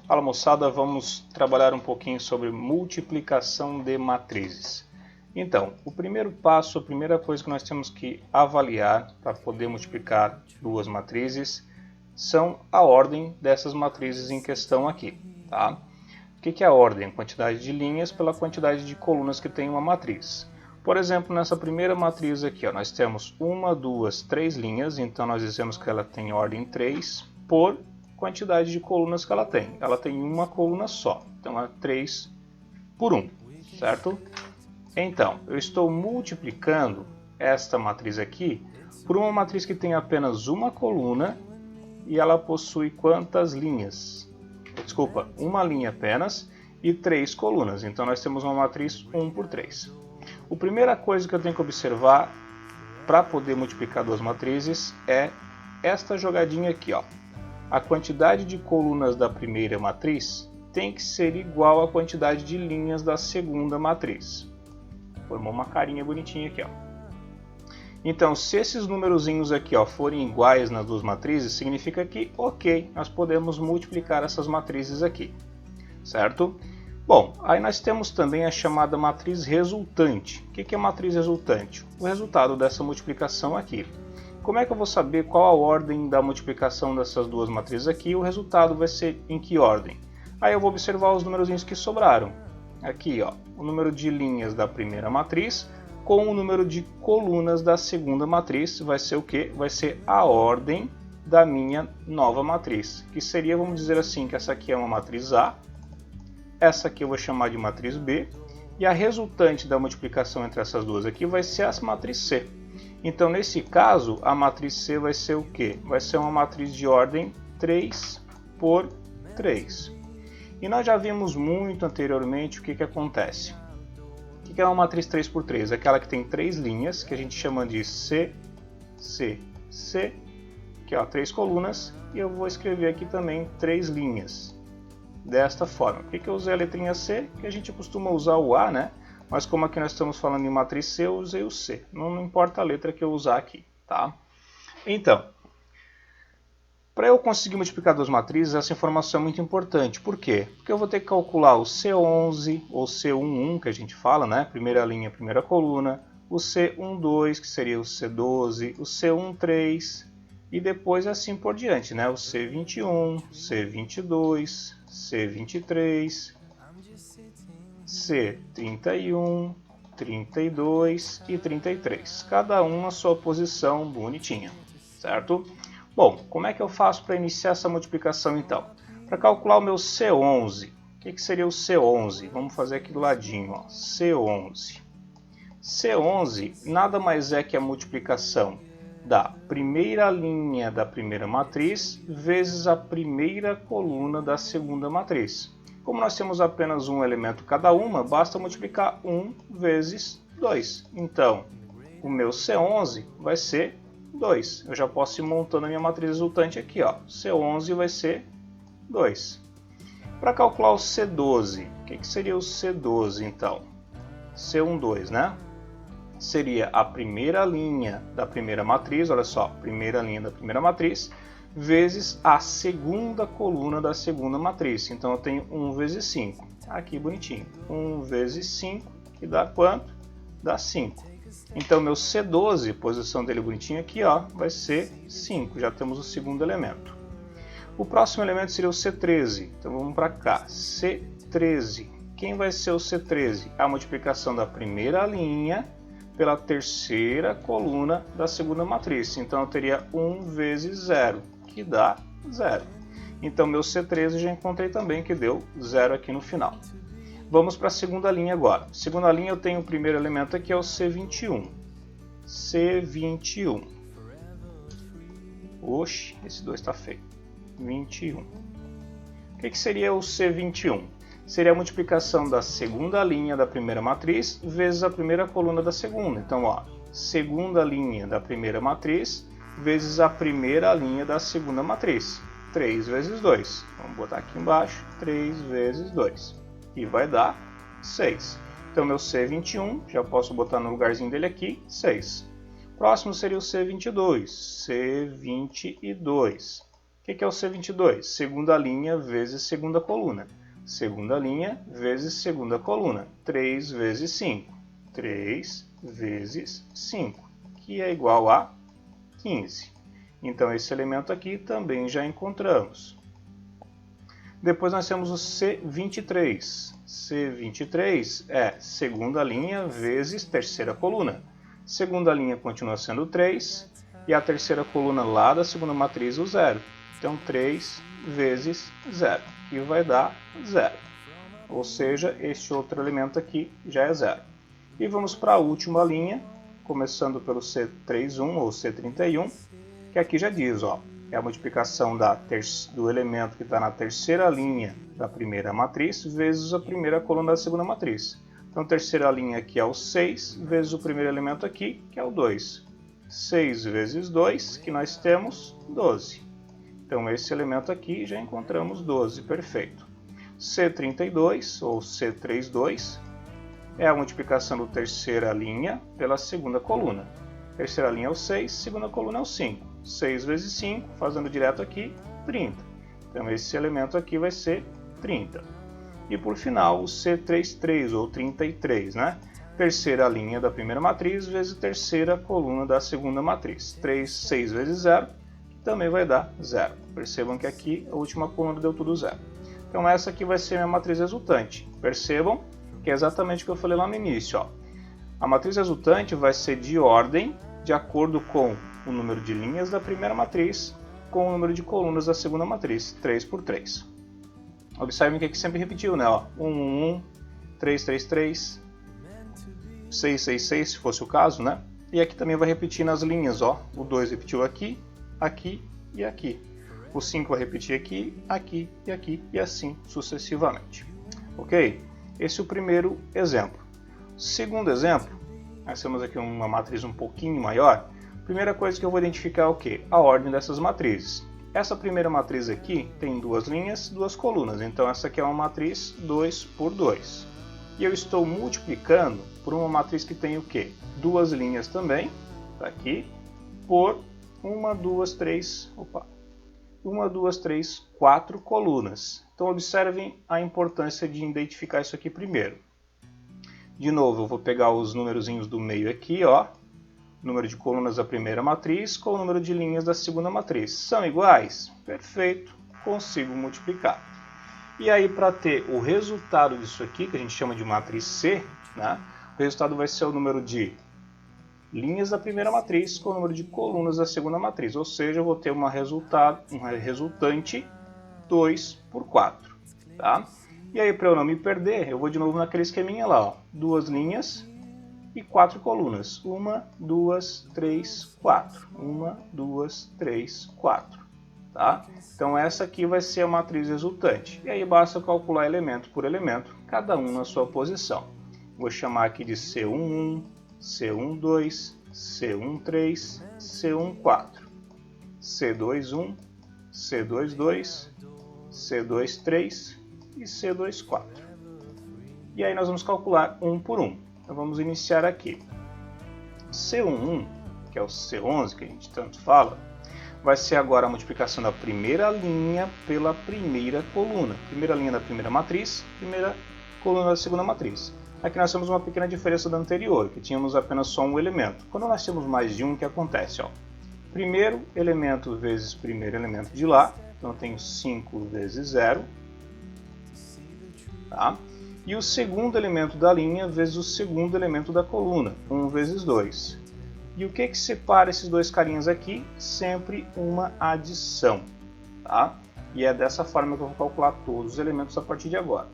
Fala moçada, vamos trabalhar um pouquinho sobre multiplicação de matrizes. Então, o primeiro passo, a primeira coisa que nós temos que avaliar para poder multiplicar duas matrizes são a ordem dessas matrizes em questão aqui. Tá? O que é a ordem? A quantidade de linhas pela quantidade de colunas que tem uma matriz. Por exemplo, nessa primeira matriz aqui, ó, nós temos 1, 2, 3 linhas, então nós dizemos que ela tem ordem 3 por quantidade de colunas que ela tem. Ela tem uma coluna só, então é 3 por 1, certo? Então, eu estou multiplicando esta matriz aqui por uma matriz que tem apenas uma coluna e ela possui quantas linhas? Desculpa, uma linha apenas e 3 colunas. Então nós temos uma matriz 1 por 3. A primeira coisa que eu tenho que observar para poder multiplicar duas matrizes é esta jogadinha aqui, ó. A quantidade de colunas da primeira matriz tem que ser igual à quantidade de linhas da segunda matriz. Formou uma carinha bonitinha aqui, ó. Então, se esses numerozinhos aqui, ó, forem iguais nas duas matrizes, significa que, ok, nós podemos multiplicar essas matrizes aqui, certo? Bom, aí nós temos também a chamada matriz resultante. O que é matriz resultante? O resultado dessa multiplicação aqui. Como é que eu vou saber qual a ordem da multiplicação dessas duas matrizes aqui? O resultado vai ser em que ordem? Aí eu vou observar os numerozinhos que sobraram. Aqui, ó, o número de linhas da primeira matriz com o número de colunas da segunda matriz vai ser o quê? Vai ser a ordem da minha nova matriz. Que seria, vamos dizer assim, que essa aqui é uma matriz A, essa aqui eu vou chamar de matriz B, e a resultante da multiplicação entre essas duas aqui vai ser a matriz C. Então, nesse caso, a matriz C vai ser o quê? Vai ser uma matriz de ordem 3 por 3. E nós já vimos muito anteriormente o que acontece. O que é uma matriz 3 por 3? Aquela que tem 3 linhas, que a gente chama de C, C, C, que é 3 colunas, e eu vou escrever aqui também 3 linhas. Desta forma. Por que eu usei a letrinha C? Que a gente costuma usar o A, né? Mas como aqui nós estamos falando em matriz C, eu usei o C. Não importa a letra que eu usar aqui, tá? Então, para eu conseguir multiplicar duas matrizes, essa informação é muito importante. Por quê? Porque eu vou ter que calcular o C11 ou C11, que a gente fala, né? Primeira linha, primeira coluna. O C12, que seria o C12. O C13 e depois assim por diante, né? O C21, C22, C23, C31, 32 e 33. Cada um na sua posição bonitinha, certo? Bom, como é que eu faço para iniciar essa multiplicação então? Para calcular o meu C11, o que seria o C11? Vamos fazer aqui do ladinho, ó. C11. C11 nada mais é que a multiplicação da primeira linha da primeira matriz vezes a primeira coluna da segunda matriz. Como nós temos apenas um elemento cada uma, basta multiplicar 1 vezes 2. Então, o meu C11 vai ser 2. Eu já posso ir montando a minha matriz resultante aqui, ó. C11 vai ser 2. Para calcular o C12, o que seria o C12 então? C12, né? Seria a primeira linha da primeira matriz, olha só, primeira linha da primeira matriz, vezes a segunda coluna da segunda matriz. Então eu tenho 1 vezes 5. Aqui bonitinho. 1 vezes 5, que dá quanto? Dá 5. Então meu C12, posição dele bonitinho aqui, ó, vai ser 5. Já temos o segundo elemento. O próximo elemento seria o C13. Então vamos para cá. C13. Quem vai ser o C13? A multiplicação da primeira linha pela terceira coluna da segunda matriz. Então eu teria 1 vezes 0, que dá 0. Então meu C13 já encontrei também, que deu 0 aqui no final. Vamos para a segunda linha agora. Segunda linha eu tenho o primeiro elemento aqui, é o C21. C21. Oxe, esse 2 está feio. 21. O que seria o C21? Seria a multiplicação da segunda linha da primeira matriz vezes a primeira coluna da segunda. Então, ó, segunda linha da primeira matriz vezes a primeira linha da segunda matriz. 3 vezes 2. Vamos botar aqui embaixo. 3 vezes 2. E vai dar 6. Então, meu C21, já posso botar no lugarzinho dele aqui, 6. Próximo seria o C22. C22. O que é o C22? Segunda linha vezes segunda coluna. Segunda linha vezes segunda coluna. 3 vezes 5. 3 vezes 5, que é igual a 15. Então, esse elemento aqui também já encontramos. Depois nós temos o C23. C23 é segunda linha vezes terceira coluna. Segunda linha continua sendo 3 e a terceira coluna lá da segunda matriz o 0. Então 3 vezes 0, que vai dar 0. Ou seja, este outro elemento aqui já é 0. E vamos para a última linha, começando pelo C31 ou C31, que aqui já diz, ó, é a multiplicação do elemento que está na terceira linha da primeira matriz vezes a primeira coluna da segunda matriz. Então, a terceira linha aqui é o 6 vezes o primeiro elemento aqui, que é o 2. 6 vezes 2, que nós temos 12. Então, esse elemento aqui já encontramos 12, perfeito. C32 ou C32 é a multiplicação da terceira linha pela segunda coluna. Terceira linha é o 6, segunda coluna é o 5. 6 vezes 5, fazendo direto aqui, 30. Então, esse elemento aqui vai ser 30. E por final, o C33 ou 33, né? Terceira linha da primeira matriz vezes terceira coluna da segunda matriz. 6 vezes 0, que também vai dar 0. Percebam que aqui a última coluna deu tudo 0. Então, essa aqui vai ser a minha matriz resultante. Percebam que é exatamente o que eu falei lá no início, ó. A matriz resultante vai ser de ordem de acordo com o número de linhas da primeira matriz com o número de colunas da segunda matriz, 3 por 3. Observem que aqui sempre repetiu, né? Ó, 1, 1, 1, 3, 3, 3, 6, 6, 6, se fosse o caso, né? E aqui também vai repetir nas linhas, ó. O 2 repetiu aqui, aqui e aqui. O 5 vai repetir aqui, aqui e aqui, e assim sucessivamente. Ok? Esse é o primeiro exemplo. Segundo exemplo, nós temos aqui uma matriz um pouquinho maior. Primeira coisa que eu vou identificar é o quê? A ordem dessas matrizes. Essa primeira matriz aqui tem duas linhas, duas colunas. Então essa aqui é uma matriz 2 por 2. E eu estou multiplicando por uma matriz que tem o quê? Duas linhas também, tá aqui, por 1, 2, 3, 4 colunas. Então observem a importância de identificar isso aqui primeiro. De novo, eu vou pegar os numerozinhos do meio aqui, ó. Número de colunas da primeira matriz com o número de linhas da segunda matriz. São iguais? Perfeito, consigo multiplicar. E aí, para ter o resultado disso aqui, que a gente chama de matriz C, né? O resultado vai ser o número de linhas da primeira matriz com o número de colunas da segunda matriz. Ou seja, eu vou ter uma resultante 2 por 4. Tá? E aí, para eu não me perder, eu vou de novo naquele esqueminha lá. Ó. Duas linhas e 4 colunas. 1, 2, 3, 4. 1, 2, 3, 4. Tá? Então essa aqui vai ser a matriz resultante. E aí basta calcular elemento por elemento, cada um na sua posição. Vou chamar aqui de C11, C12, C13, C14, C21, C22, C23 e C24. E aí nós vamos calcular um por um. Então vamos iniciar aqui. C11, que é o C11 que a gente tanto fala, vai ser agora a multiplicação da primeira linha pela primeira coluna. Primeira linha da primeira matriz, primeira coluna da segunda matriz. Aqui nós temos uma pequena diferença da anterior, que tínhamos apenas só um elemento. Quando nós temos mais de um, o que acontece? Ó? Primeiro elemento vezes primeiro elemento de lá, então eu tenho 5 vezes 0. Tá? E o segundo elemento da linha vezes o segundo elemento da coluna, 1 vezes 2. E o que separa esses dois carinhas aqui? Sempre uma adição. Tá? E é dessa forma que eu vou calcular todos os elementos a partir de agora.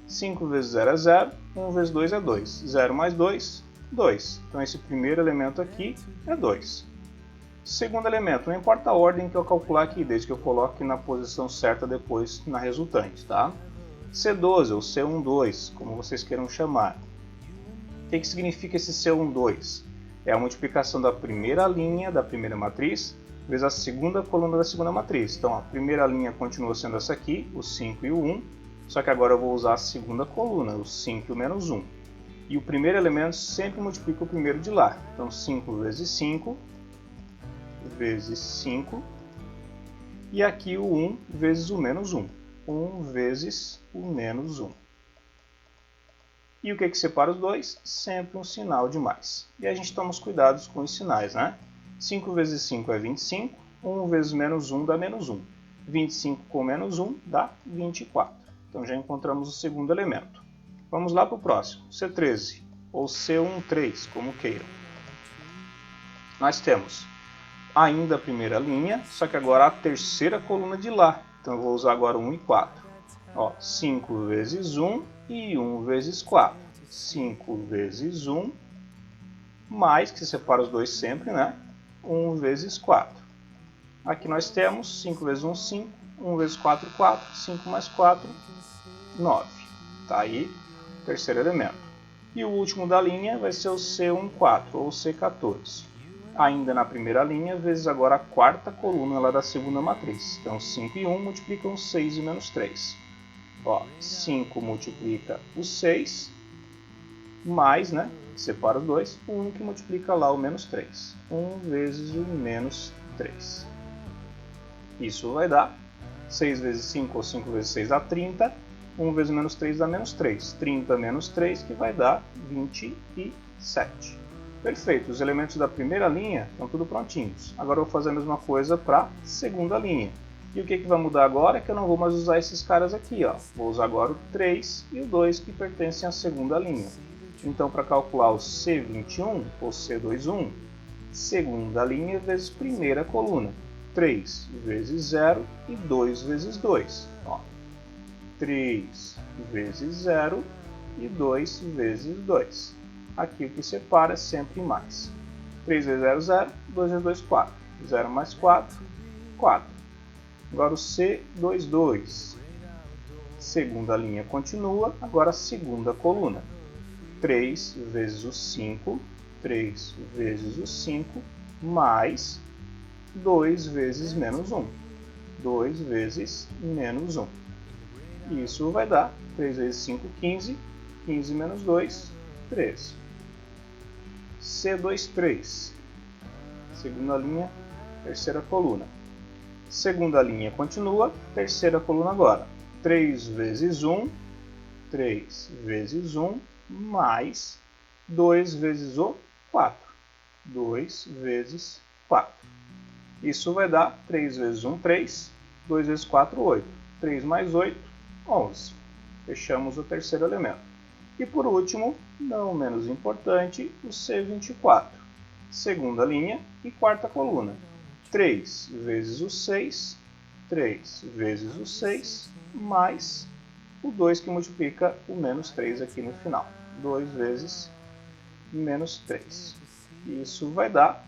5 vezes 0 é 0, 1 vezes 2 é 2. 0 mais 2, 2. Então esse primeiro elemento aqui é 2. Segundo elemento, não importa a ordem que eu calcular aqui, desde que eu coloque na posição certa depois na resultante. Tá? C12 ou C12, como vocês queiram chamar. O que significa esse C12? É a multiplicação da primeira linha da primeira matriz vezes a segunda coluna da segunda matriz. Então a primeira linha continua sendo essa aqui, o 5 e o 1, só que agora eu vou usar a segunda coluna, o 5 e o menos 1. E o primeiro elemento sempre multiplica o primeiro de lá. Então 5 vezes 5 vezes 5. E aqui o 1 vezes o menos 1. 1 vezes o menos 1. E o que separa os dois? Sempre um sinal de mais. E a gente toma os cuidados com os sinais, né? 5 vezes 5 é 25. 1 vezes menos 1 dá menos 1. 25 com menos 1 dá 24. Então já encontramos o segundo elemento. Vamos lá para o próximo. C13 ou C13, como queiram. Nós temos ainda a primeira linha, só que agora a terceira coluna de lá. Então eu vou usar agora 1 e 4. Ó, 5 vezes 1 e 1 vezes 4. 5 vezes 1, mais, que separa os dois sempre, né? 1 vezes 4. Aqui nós temos 5 vezes 1, 5. 1 vezes 4, 4. 5 mais 4, 9. Tá aí o terceiro elemento. E o último da linha vai ser o C14 ou C14. Ainda na primeira linha, vezes agora a quarta coluna lá da segunda matriz. Então 5 e 1 multiplicam 6 e menos 3. Ó, 5 multiplica o 6, mais, né, separa os dois, 1 que multiplica lá o menos 3. 1 vezes o menos 3. Isso vai dar 6 vezes 5 ou 5 vezes 6 dá 30. 1 vezes menos 3 dá menos 3. 30 menos 3 que vai dar 27. Perfeito, os elementos da primeira linha estão tudo prontinhos. Agora eu vou fazer a mesma coisa para a segunda linha. E o que vai mudar agora é que eu não vou mais usar esses caras aqui. Ó. Vou usar agora o 3 e o 2 que pertencem à segunda linha. Então para calcular o C21 ou C21, segunda linha vezes primeira coluna. 3 vezes 0 e 2 vezes 2. Ó. 3 vezes 0 e 2 vezes 2. Aqui o que separa é sempre mais. 3 vezes 0, 0. 2 vezes 2, 4. 0 mais 4, 4. Agora o C22. Segunda linha continua, agora a segunda coluna. 3 vezes o 5. 3 vezes o 5, mais 2 vezes menos 1. 2 vezes menos 1. Isso vai dar 3 vezes 5, 15. 15 menos 2, 13. C23. Segunda linha, terceira coluna. Segunda linha continua, terceira coluna agora. 3 vezes 1, 3 vezes 1, mais 2 vezes o 4. 2 vezes 4. Isso vai dar 3 vezes 1, 3. 2 vezes 4, 8. 3 mais 8, 11. Fechamos o terceiro elemento. E por último, não menos importante, o C24. Segunda linha e quarta coluna. 3 vezes o 6, 3 vezes o 6, mais o 2 que multiplica o menos 3 aqui no final. 2 vezes menos 3. Isso vai dar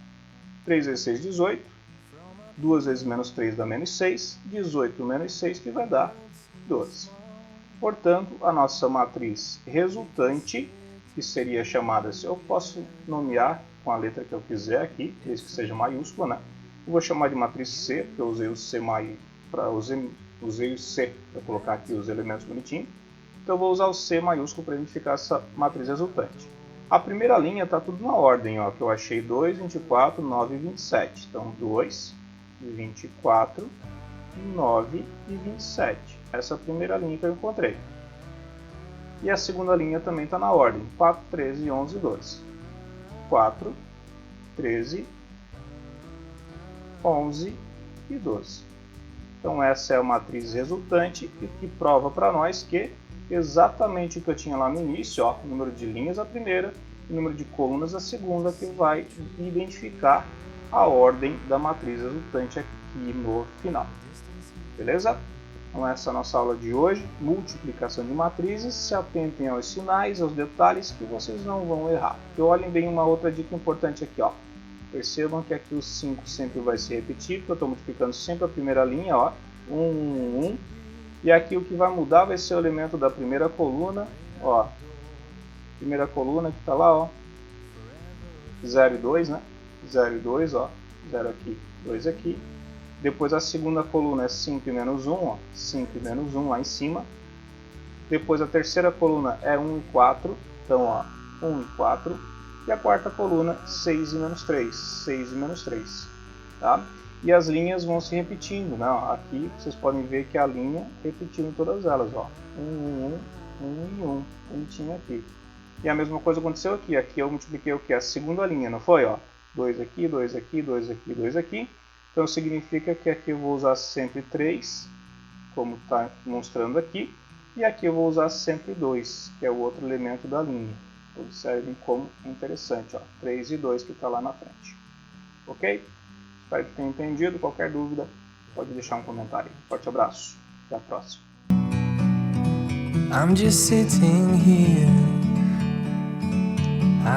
3 vezes 6, 18. 2 vezes menos 3 dá menos 6. 18 menos 6 que vai dar 12. Portanto, a nossa matriz resultante, que seria chamada, eu posso nomear com a letra que eu quiser aqui, desde que seja maiúscula, né? Eu vou chamar de matriz C, porque eu usei o C usei o C para colocar aqui os elementos bonitinhos. Então eu vou usar o C maiúsculo para identificar essa matriz resultante. A primeira linha está tudo na ordem, ó, que eu achei 2, 24, 9 e 27. Então 2, 24, 9 e 27. Essa é a primeira linha que eu encontrei. E a segunda linha também está na ordem. 4, 13, 11 e 12. 4, 13, 11 e 12. Então essa é a matriz resultante e que prova para nós que exatamente o que eu tinha lá no início, ó, o número de linhas a primeira, o número de colunas a segunda, que vai identificar a ordem da matriz resultante aqui no final. Beleza? Então essa é a nossa aula de hoje, multiplicação de matrizes. Se atentem aos sinais, aos detalhes, que vocês não vão errar. E olhem bem uma outra dica importante aqui, ó. Percebam que aqui o 5 sempre vai se repetir, porque eu estou multiplicando sempre a primeira linha, ó. 1, 1, 1. E aqui o que vai mudar vai ser o elemento da primeira coluna, ó. Primeira coluna que está lá, ó. 0 e 2, né? 0 e 2, ó. 0 aqui, 2 aqui. Depois a segunda coluna é 5 e menos 1, ó. 5 e menos 1 lá em cima. Depois a terceira coluna é 1 e 4, então ó, 1 e 4. E a quarta coluna, 6 e menos 3, 6 e menos 3. Tá? E as linhas vão se repetindo, né? Aqui vocês podem ver que a linha repetindo todas elas, ó. 1 e 1, bonitinho aqui. E a mesma coisa aconteceu aqui. Aqui eu multipliquei o que? A segunda linha, não foi? Ó, 2 aqui, 2 aqui, 2 aqui, 2 aqui. Então significa que aqui eu vou usar sempre 3, como está mostrando aqui. E aqui eu vou usar sempre 2, que é o outro elemento da linha. Observem como é interessante, ó, 3 e 2 que está lá na frente. Ok? Espero que tenham entendido. Qualquer dúvida, pode deixar um comentário. Forte abraço. Até a próxima. I'm just sitting here